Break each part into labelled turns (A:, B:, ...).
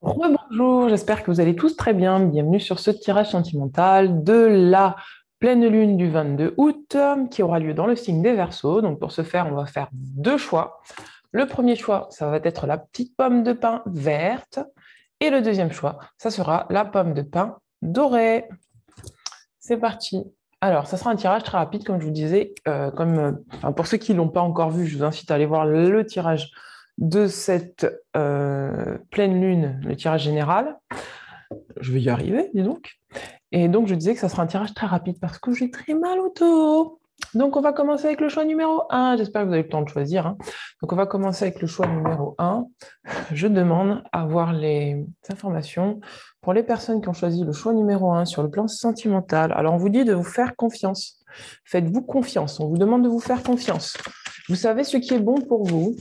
A: Rebonjour, j'espère que vous allez tous très bien. Bienvenue sur ce tirage sentimental de la pleine lune du 22 août qui aura lieu dans le signe des Verseaux. Donc pour ce faire, on va faire deux choix. Le premier choix, ça va être la petite pomme de pin verte. Et le deuxième choix, ça sera la pomme de pin dorée. C'est parti. Alors, ça sera un tirage très rapide, comme je vous disais. Enfin, pour ceux qui ne l'ont pas encore vu, je vous incite à aller voir le tirage de cette pleine lune, le tirage général. Je vais y arriver, dis donc. Et donc, je disais que ça sera un tirage très rapide parce que j'ai très mal au dos. Donc, on va commencer avec le choix numéro un. J'espère que vous avez le temps de choisir, hein. Donc, on va commencer avec le choix numéro un. Je demande à voir les informations pour les personnes qui ont choisi le choix numéro un sur le plan sentimental. Alors, on vous dit de vous faire confiance. Faites-vous confiance. On vous demande de vous faire confiance. Vous savez ce qui est bon pour vous.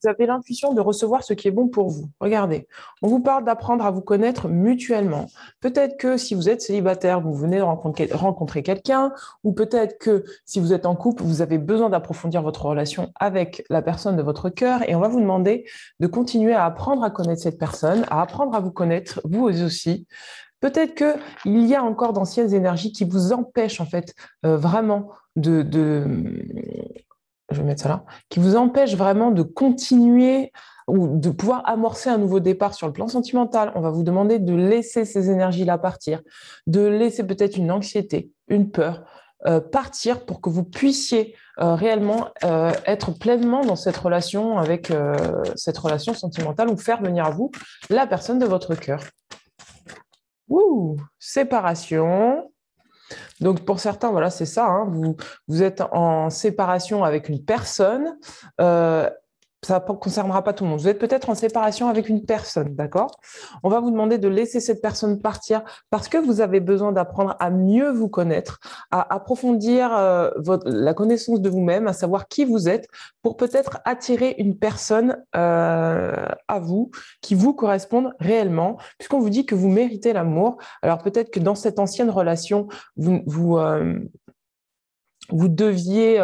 A: Vous avez l'intuition de recevoir ce qui est bon pour vous. Regardez, on vous parle d'apprendre à vous connaître mutuellement. Peut-être que si vous êtes célibataire, vous venez de rencontrer quelqu'un, ou peut-être que si vous êtes en couple, vous avez besoin d'approfondir votre relation avec la personne de votre cœur, et on va vous demander de continuer à apprendre à connaître cette personne, à apprendre à vous connaître, vous aussi. Peut-être qu'il y a encore d'anciennes énergies qui vous empêchent en fait vraiment je vais mettre ça là, qui vous empêche vraiment de continuer ou de pouvoir amorcer un nouveau départ sur le plan sentimental. On va vous demander de laisser ces énergies-là partir, de laisser peut-être une anxiété, une peur partir pour que vous puissiez réellement être pleinement dans cette relation avec cette relation sentimentale ou faire venir à vous la personne de votre cœur. Ouh, séparation. Donc pour certains, voilà, c'est ça, hein, vous êtes en séparation avec une personne, euh, ça ne concernera pas tout le monde. Vous êtes peut-être en séparation avec une personne, d'accord? On va vous demander de laisser cette personne partir parce que vous avez besoin d'apprendre à mieux vous connaître, à approfondir la connaissance de vous-même, à savoir qui vous êtes, pour peut-être attirer une personne à vous qui vous corresponde réellement, puisqu'on vous dit que vous méritez l'amour. Alors peut-être que dans cette ancienne relation, vous deviez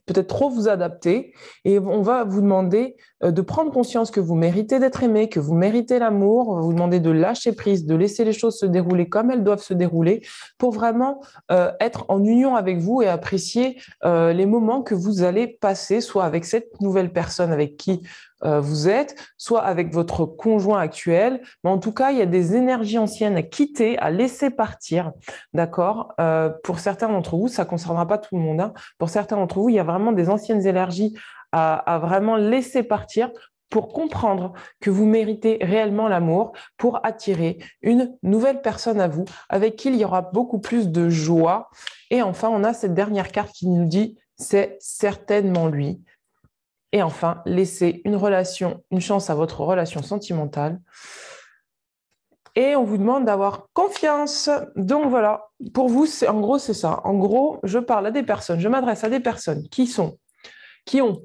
A: peut-être trop vous adapter et on va vous demander de prendre conscience que vous méritez d'être aimé, que vous méritez l'amour, on va vous demander de lâcher prise, de laisser les choses se dérouler comme elles doivent se dérouler pour vraiment être en union avec vous et apprécier les moments que vous allez passer, soit avec cette nouvelle personne avec qui vous êtes, soit avec votre conjoint actuel. Mais en tout cas, il y a des énergies anciennes à quitter, à laisser partir, d'accord. Pour certains d'entre vous, ça ne concernera pas tout le monde, hein. Pour certains d'entre vous, il y a vraiment des anciennes énergies à vraiment laisser partir pour comprendre que vous méritez réellement l'amour, pour attirer une nouvelle personne à vous, avec qui il y aura beaucoup plus de joie. Et enfin, on a cette dernière carte qui nous dit, c'est certainement lui. Et enfin, laissez une chance à votre relation sentimentale. Et on vous demande d'avoir confiance. Donc voilà, pour vous, en gros, c'est ça. En gros, je parle à des personnes, je m'adresse à des personnes qui ont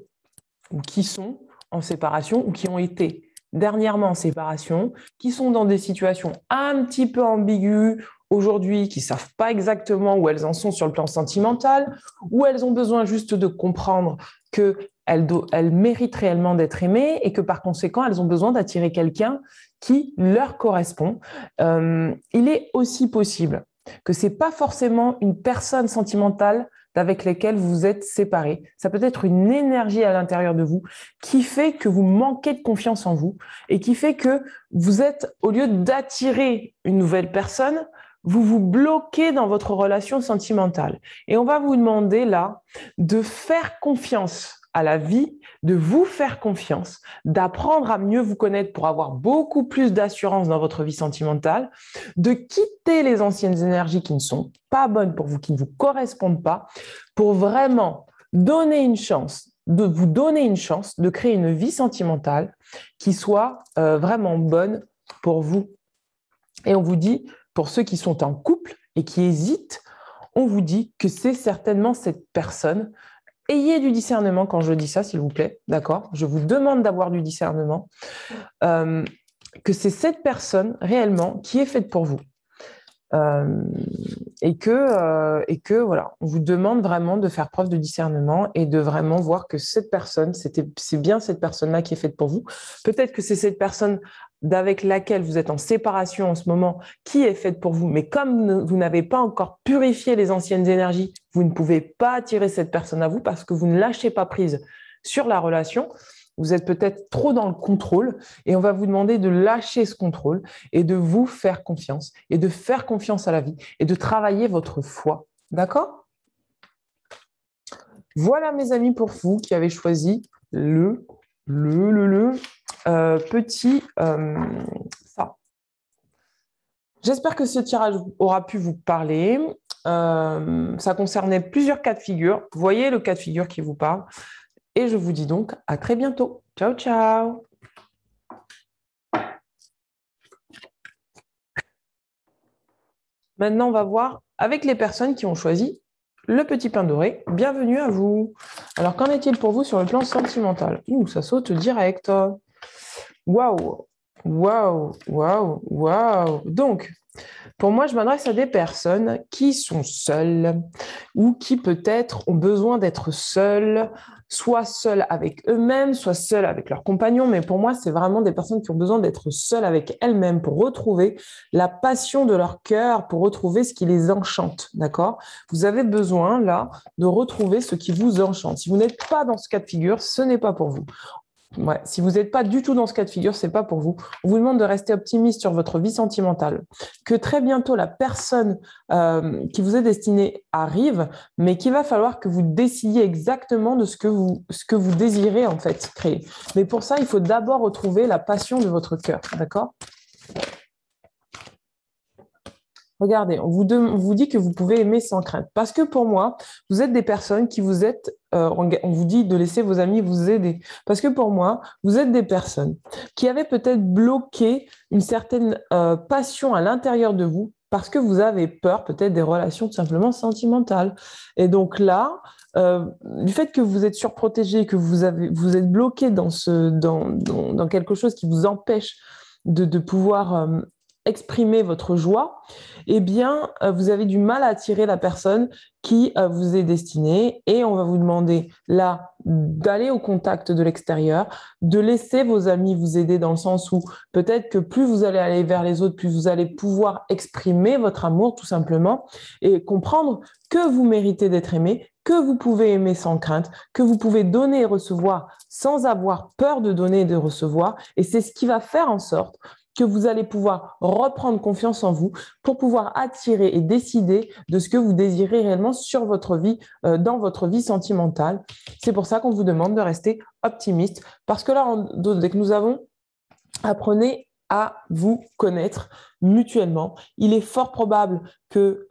A: ou qui sont en séparation ou qui ont été dernièrement en séparation, qui sont dans des situations un petit peu ambiguës aujourd'hui, qui ne savent pas exactement où elles en sont sur le plan sentimental, où elles ont besoin juste de comprendre qu'elles méritent réellement d'être aimées et que par conséquent, elles ont besoin d'attirer quelqu'un qui leur correspond. Il est aussi possible que ce n'est pas forcément une personne sentimentale avec lesquels vous vous êtes séparés. Ça peut être une énergie à l'intérieur de vous qui fait que vous manquez de confiance en vous et qui fait que vous êtes, au lieu d'attirer une nouvelle personne, vous vous bloquez dans votre relation sentimentale. Et on va vous demander là de faire confiance à la vie, de vous faire confiance, d'apprendre à mieux vous connaître pour avoir beaucoup plus d'assurance dans votre vie sentimentale, de quitter les anciennes énergies qui ne sont pas bonnes pour vous, qui ne vous correspondent pas, pour vraiment donner une chance, de vous donner une chance de créer une vie sentimentale qui soit vraiment bonne pour vous. Et on vous dit, pour ceux qui sont en couple et qui hésitent, on vous dit que c'est certainement cette personne. Ayez du discernement quand je dis ça, s'il vous plaît, d'accord? Je vous demande d'avoir du discernement, que c'est cette personne réellement qui est faite pour vous. et que voilà, on vous demande vraiment de faire preuve de discernement et de vraiment voir que cette personne, c'est bien cette personne-là qui est faite pour vous. Peut-être que c'est cette personne avec laquelle vous êtes en séparation en ce moment qui est faite pour vous, mais comme vous n'avez pas encore purifié les anciennes énergies, vous ne pouvez pas attirer cette personne à vous parce que vous ne lâchez pas prise sur la relation. Vous êtes peut-être trop dans le contrôle et on va vous demander de lâcher ce contrôle et de vous faire confiance et de faire confiance à la vie et de travailler votre foi. D'accord? Voilà mes amis pour vous qui avez choisi le petit ça. J'espère que ce tirage aura pu vous parler. Ça concernait plusieurs cas de figure. Vous voyez le cas de figure qui vous parle. Et je vous dis donc à très bientôt. Ciao, ciao. Maintenant, on va voir avec les personnes qui ont choisi le petit pain doré. Bienvenue à vous. Alors, qu'en est-il pour vous sur le plan sentimental? Ouh, ça saute direct. Waouh, waouh, waouh, waouh. Donc, pour moi, je m'adresse à des personnes qui sont seules ou qui peut-être ont besoin d'être seules, soit seules avec eux-mêmes, soit seules avec leurs compagnons. Mais pour moi, c'est vraiment des personnes qui ont besoin d'être seules avec elles-mêmes pour retrouver la passion de leur cœur, pour retrouver ce qui les enchante. D'accord? Vous avez besoin, là, de retrouver ce qui vous enchante. Si vous n'êtes pas dans ce cas de figure, ce n'est pas pour vous. Ouais, si vous n'êtes pas du tout dans ce cas de figure, c'est pas pour vous. On vous demande de rester optimiste sur votre vie sentimentale, que très bientôt la personne qui vous est destinée arrive, mais qu'il va falloir que vous décidiez exactement de ce que vous désirez en fait créer. Mais pour ça, il faut d'abord retrouver la passion de votre cœur, d'accord? Regardez, on vous dit que vous pouvez aimer sans crainte. Parce que pour moi, vous êtes des personnes qui vous êtes, on vous dit de laisser vos amis vous aider. Parce que pour moi, vous êtes des personnes qui avaient peut-être bloqué une certaine passion à l'intérieur de vous parce que vous avez peur peut-être des relations tout simplement sentimentales. Et donc là, du fait que vous êtes surprotégé, que vous êtes bloqué dans quelque chose qui vous empêche de pouvoir exprimer votre joie, eh bien, vous avez du mal à attirer la personne qui vous est destinée et on va vous demander là d'aller au contact de l'extérieur, de laisser vos amis vous aider dans le sens où peut-être que plus vous allez aller vers les autres, plus vous allez pouvoir exprimer votre amour tout simplement et comprendre que vous méritez d'être aimé, que vous pouvez aimer sans crainte, que vous pouvez donner et recevoir sans avoir peur de donner et de recevoir. Et c'est ce qui va faire en sorte que vous allez pouvoir reprendre confiance en vous pour pouvoir attirer et décider de ce que vous désirez réellement sur votre vie, dans votre vie sentimentale. C'est pour ça qu'on vous demande de rester optimiste parce que là, dès que nous avons, apprenez à vous connaître mutuellement. Il est fort probable que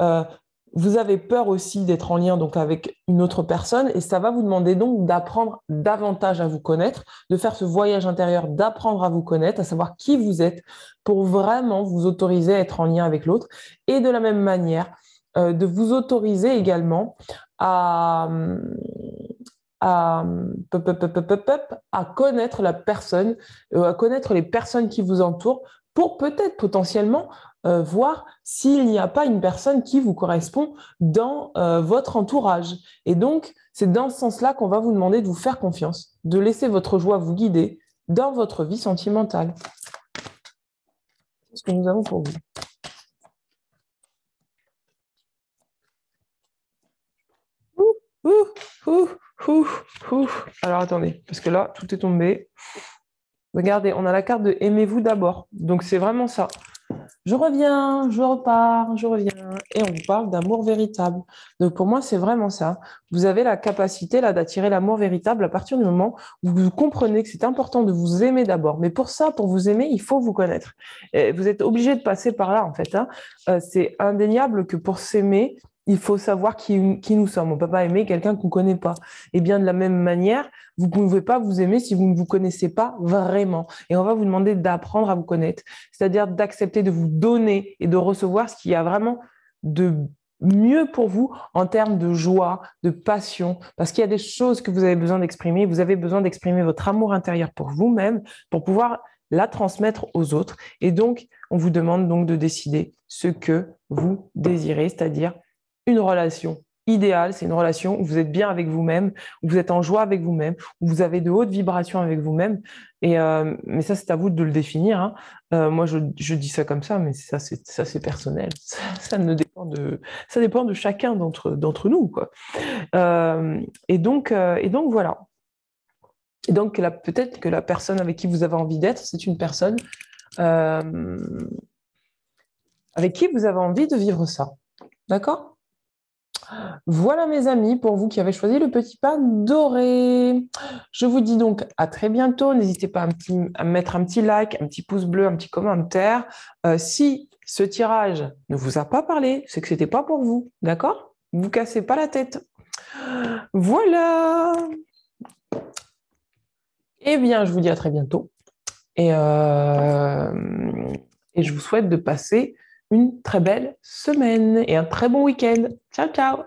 A: vous avez peur aussi d'être en lien donc avec une autre personne et ça va vous demander donc d'apprendre davantage à vous connaître, de faire ce voyage intérieur, d'apprendre à vous connaître, à savoir qui vous êtes pour vraiment vous autoriser à être en lien avec l'autre et de la même manière de vous autoriser également à à, à connaître la personne, à connaître les personnes qui vous entourent pour peut-être potentiellement voir s'il n'y a pas une personne qui vous correspond dans votre entourage. Et donc, c'est dans ce sens-là qu'on va vous demander de vous faire confiance, de laisser votre joie vous guider dans votre vie sentimentale. C'est ce que nous avons pour vous. Alors attendez, parce que là, tout est tombé. Regardez, on a la carte de aimez-vous d'abord. Donc c'est vraiment ça. Je reviens, je repars, je reviens. Et on vous parle d'amour véritable. Donc pour moi, c'est vraiment ça. Vous avez la capacité là d'attirer l'amour véritable à partir du moment où vous comprenez que c'est important de vous aimer d'abord. Mais pour ça, pour vous aimer, il faut vous connaître. Et vous êtes obligé de passer par là, en fait. Hein. C'est indéniable que pour s'aimer, il faut savoir qui nous sommes. On ne peut pas aimer quelqu'un qu'on ne connaît pas. Et bien de la même manière, vous ne pouvez pas vous aimer si vous ne vous connaissez pas vraiment. Et on va vous demander d'apprendre à vous connaître, c'est-à-dire d'accepter de vous donner et de recevoir ce qu'il y a vraiment de mieux pour vous en termes de joie, de passion, parce qu'il y a des choses que vous avez besoin d'exprimer. Vous avez besoin d'exprimer votre amour intérieur pour vous-même, pour pouvoir la transmettre aux autres. Et donc, On vous demande donc de décider ce que vous désirez, c'est-à-dire une relation idéale, c'est une relation où vous êtes bien avec vous-même, où vous êtes en joie avec vous-même, où vous avez de hautes vibrations avec vous-même. Mais ça, c'est à vous de le définir, hein. Moi, je dis ça comme ça, mais ça, c'est personnel. Ça dépend de chacun d'entre nous, quoi. Et donc, voilà. Et donc, peut-être que la personne avec qui vous avez envie d'être, c'est une personne euh, avec qui vous avez envie de vivre ça. D'accord? Voilà mes amis, pour vous qui avez choisi le petit pas doré. Je vous dis donc à très bientôt. N'hésitez pas à mettre un petit like, un petit pouce bleu, un petit commentaire. Si ce tirage ne vous a pas parlé, c'est que c'était pas pour vous. D'accord? Ne vous cassez pas la tête. Voilà. Eh bien, je vous dis à très bientôt. Et, euh, et je vous souhaite de passer une très belle semaine et un très bon week-end. Ciao, ciao!